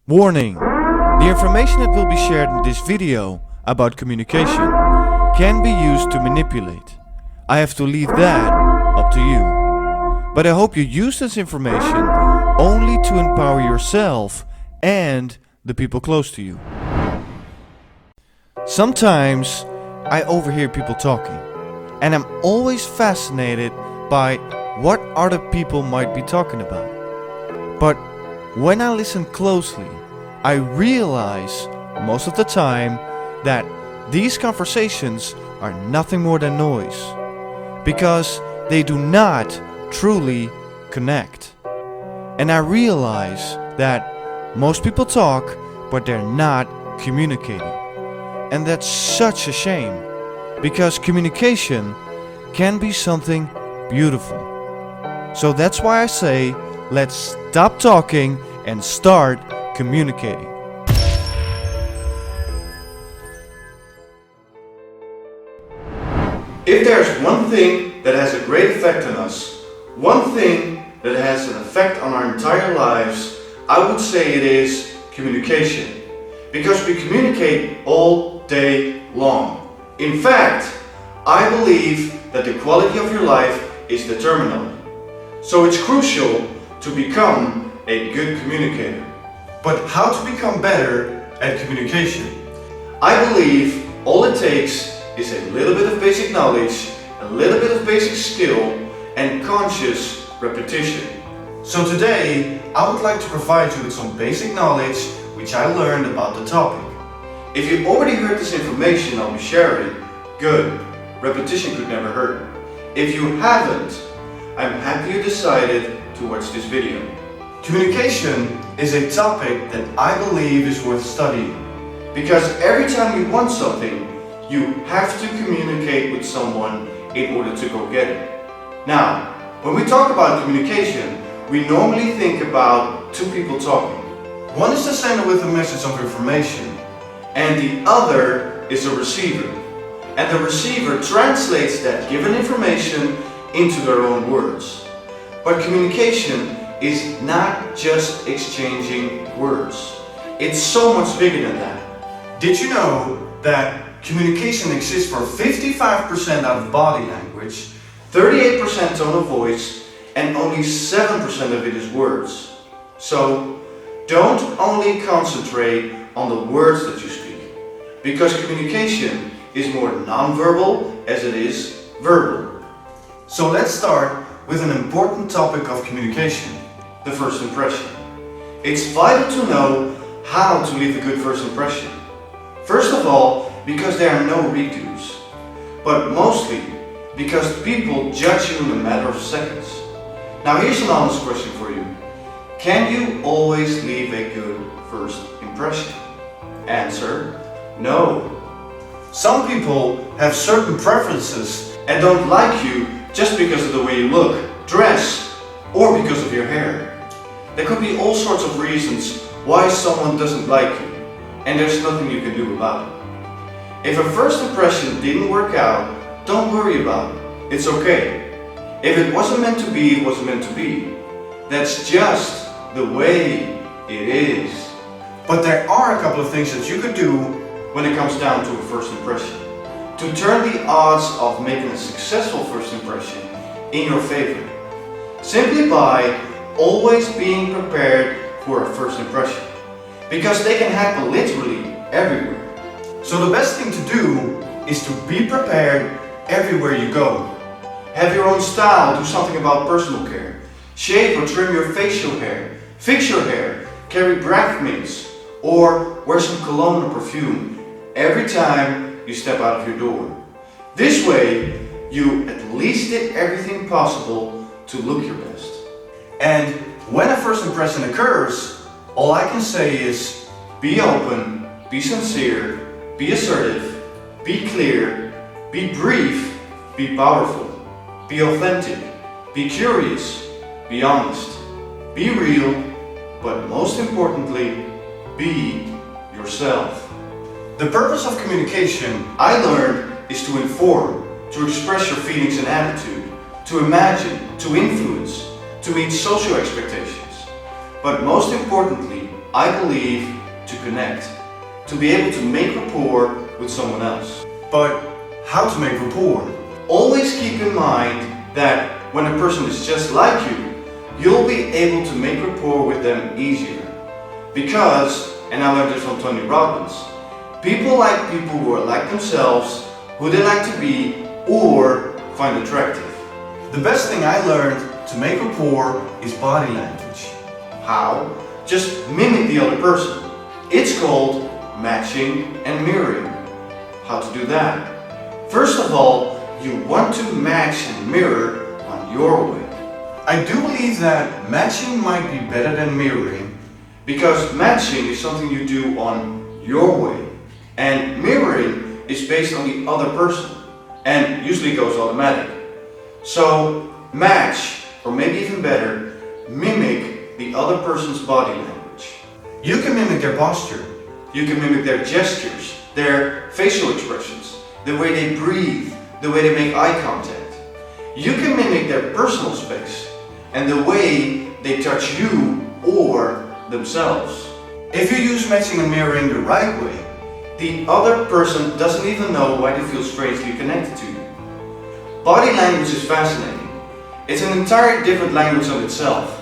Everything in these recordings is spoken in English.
Warning! The information that will be shared in this video about communication can be used to manipulate. I have to leave that up to you. But I hope you use this information only to empower yourself and the people close to you. Sometimes I overhear people talking, and I'm always fascinated by what other people might be talking about. But when I listen closely, I realize most of the time that these conversations are nothing more than noise, because they do not truly connect. And I realize that most people talk, but they're not communicating. And that's such a shame, because communication can be something beautiful. So that's why I say, let's stop talking and start communicating. If there's one thing that has a great effect on us, one thing that has an effect on our entire lives, I would say it is communication. Because we communicate all day long. In fact, I believe that the quality of your life is determined. So it's crucial to become a good communicator. But how to become better at communication? I believe all it takes is a little bit of basic knowledge, a little bit of basic skill, and conscious repetition. So today, I would like to provide you with some basic knowledge which I learned about the topic. If you already heard this information I'll be sharing, good. Repetition could never hurt. If you haven't, I'm happy you decided to watch this video. Communication is a topic that I believe is worth studying. Because every time you want something, you have to communicate with someone in order to go get it. Now, when we talk about communication, we normally think about two people talking. One is the sender with a message of information, and the other is a receiver. And the receiver translates that given information into their own words. But communication is not just exchanging words. It's so much bigger than that. Did you know that communication exists for 55% out of body language, 38% tone of voice, and only 7% of it is words? So, don't only concentrate on the words that you speak, because communication is more non-verbal as it is verbal. So let's start with an important topic of communication, the first impression. It's vital to know how to leave a good first impression. First of all, because there are no redos, but mostly because people judge you in a matter of seconds. Now here's an honest question for you. Can you always leave a good first impression? Answer, no. Some people have certain preferences and don't like you just because of the way you look, dress, or because of your hair. There could be all sorts of reasons why someone doesn't like you, and there's nothing you can do about it. If a first impression didn't work out, don't worry about it. It's okay. If it wasn't meant to be, it wasn't meant to be. That's just the way it is. But there are a couple of things that you could do when it comes down to a first impression to turn the odds of making a successful first impression in your favor. Simply by always being prepared for a first impression. Because they can happen literally everywhere. So the best thing to do is to be prepared everywhere you go. Have your own style, do something about personal care. Shave or trim your facial hair. Fix your hair. Carry breath mints. Or wear some cologne or perfume every time you step out of your door. This way, you at least did everything possible to look your best. And when a first impression occurs, all I can say is be open, be sincere, be assertive, be clear, be brief, be powerful, be authentic, be curious, be honest, be real, but most importantly, be yourself. The purpose of communication, I learned, is to inform, to express your feelings and attitude, to imagine, to influence, to meet social expectations, but most importantly, I believe, to connect, to be able to make rapport with someone else. But how to make rapport? Always keep in mind that when a person is just like you, you'll be able to make rapport with them easier. Because, and I learned this from Tony Robbins, people like people who are like themselves, who they like to be or find attractive. The best thing I learned to make rapport is body language. How? Just mimic the other person. It's called matching and mirroring. How to do that? First of all, you want to match and mirror on your way. I do believe that matching might be better than mirroring, because matching is something you do on your way, and mirroring is based on the other person and usually goes automatic. So match, or maybe even better, mimic the other person's body language. You can mimic their posture, you can mimic their gestures, their facial expressions, the way they breathe, the way they make eye contact. You can mimic their personal space and the way they touch you or themselves. If you use matching and mirroring the right way, the other person doesn't even know why they feel strangely connected to you. Body language is fascinating. It's an entirely different language on itself.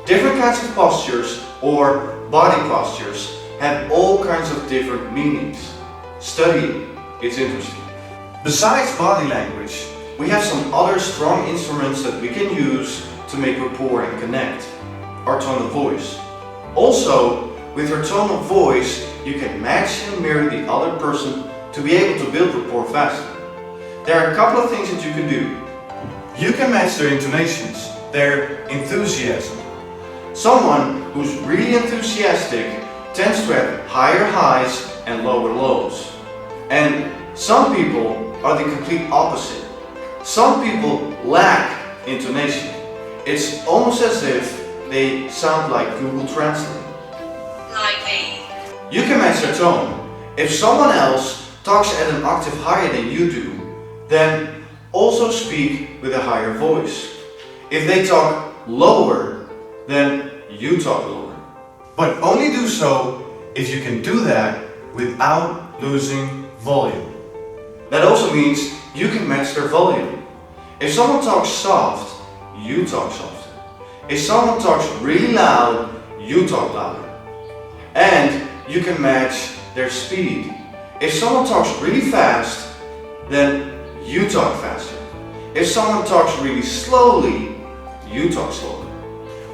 Different kinds of postures or body postures have all kinds of different meanings. Study it, it's interesting. Besides body language, we have some other strong instruments that we can use to make rapport and connect. Our tone of voice. Also, with your tone of voice, you can match and mirror the other person to be able to build rapport faster. There are a couple of things that you can do. You can match their intonations, their enthusiasm. Someone who's really enthusiastic tends to have higher highs and lower lows. And some people are the complete opposite. Some people lack intonation. It's almost as if they sound like Google Translate. You can match their tone. If someone else talks at an octave higher than you do, then also speak with a higher voice. If they talk lower, then you talk lower. But only do so if you can do that without losing volume. That also means you can match their volume. If someone talks soft, you talk softer. If someone talks really loud, you talk louder. And you can match their speed. If someone talks really fast, then you talk faster. If someone talks really slowly, you talk slower.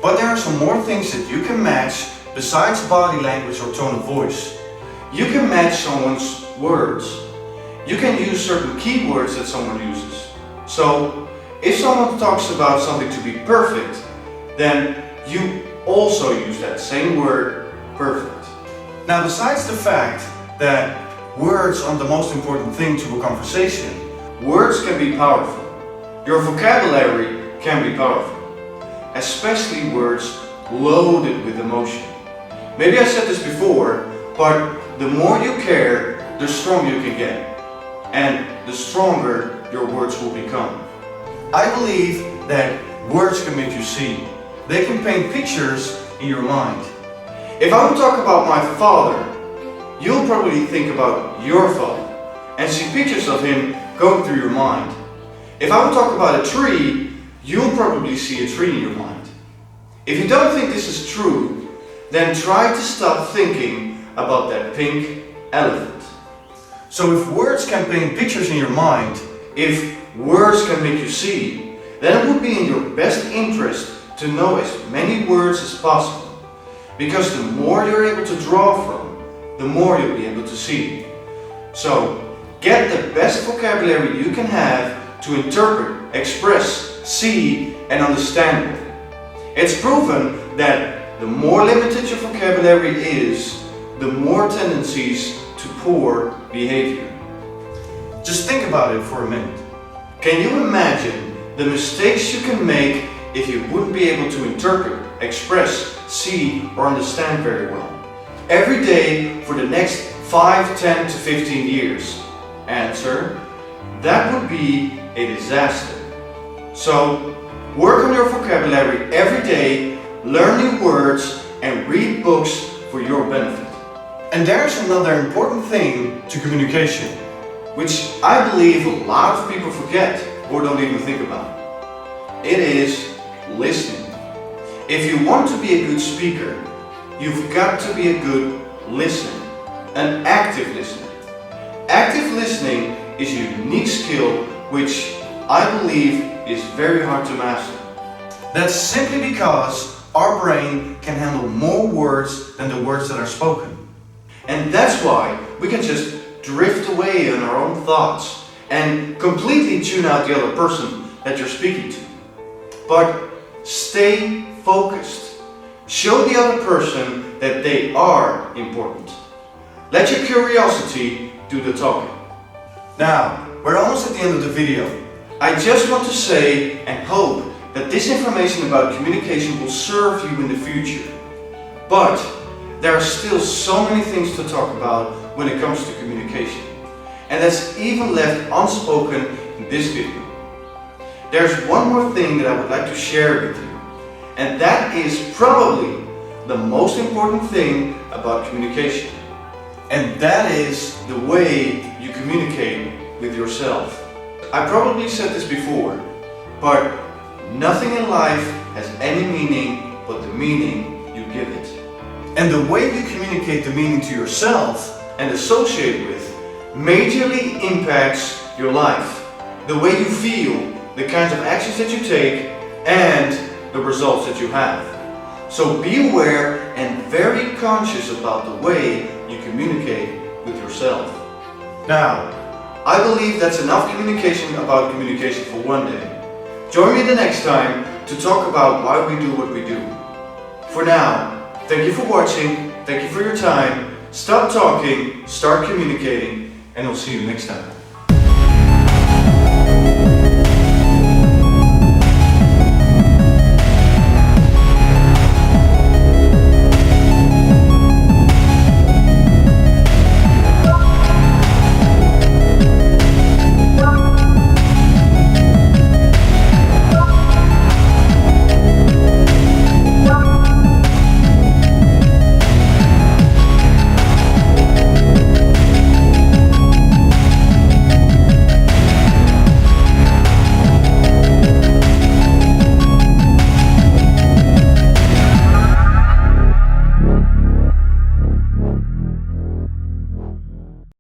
But there are some more things that you can match besides body language or tone of voice. You can match someone's words. You can use certain keywords that someone uses. So, if someone talks about something to be perfect, then you also use that same word, perfect. Now, besides the fact that words aren't the most important thing to a conversation, words can be powerful. Your vocabulary can be powerful, especially words loaded with emotion. Maybe I said this before, but the more you care, the stronger you can get, and the stronger your words will become. I believe that words can make you see. They can paint pictures in your mind. If I would talk about my father, you'll probably think about your father and see pictures of him going through your mind. If I would talk about a tree, you'll probably see a tree in your mind. If you don't think this is true, then try to stop thinking about that pink elephant. So if words can paint pictures in your mind, if words can make you see, then it would be in your best interest to know as many words as possible. Because the more you're able to draw from, the more you'll be able to see. So, get the best vocabulary you can have to interpret, express, see, and understand with it. It's proven that the more limited your vocabulary is, the more tendencies to poor behavior. Just think about it for a minute. Can you imagine the mistakes you can make if you wouldn't be able to interpret, express, see, or understand very well? Every day for the next 5, 10 to 15 years? Answer: that would be a disaster. So, work on your vocabulary every day, learn new words, and read books for your benefit. And there's another important thing to communication, which I believe a lot of people forget or don't even think about. It is listening. If you want to be a good speaker, you've got to be a good listener, an active listener. Active listening is a unique skill which I believe is very hard to master. That's simply because our brain can handle more words than the words that are spoken. And that's why we can just drift away on our own thoughts and completely tune out the other person that you're speaking to. But stay focused. Show the other person that they are important. Let your curiosity do the talking. Now, we're almost at the end of the video. I just want to say and hope that this information about communication will serve you in the future. But there are still so many things to talk about when it comes to communication. And that's even left unspoken in this video. There's one more thing that I would like to share with you. And that is probably the most important thing about communication. And that is the way you communicate with yourself. I probably said this before, but nothing in life has any meaning but the meaning you give it. And the way you communicate the meaning to yourself and associate with majorly impacts your life. The way you feel, the kinds of actions that you take, and the results that you have. So be aware and very conscious about the way you communicate with yourself. Now, I believe that's enough communication about communication for one day. Join me the next time to talk about why we do what we do. For now, thank you for watching, thank you for your time, stop talking, start communicating, and I'll see you next time.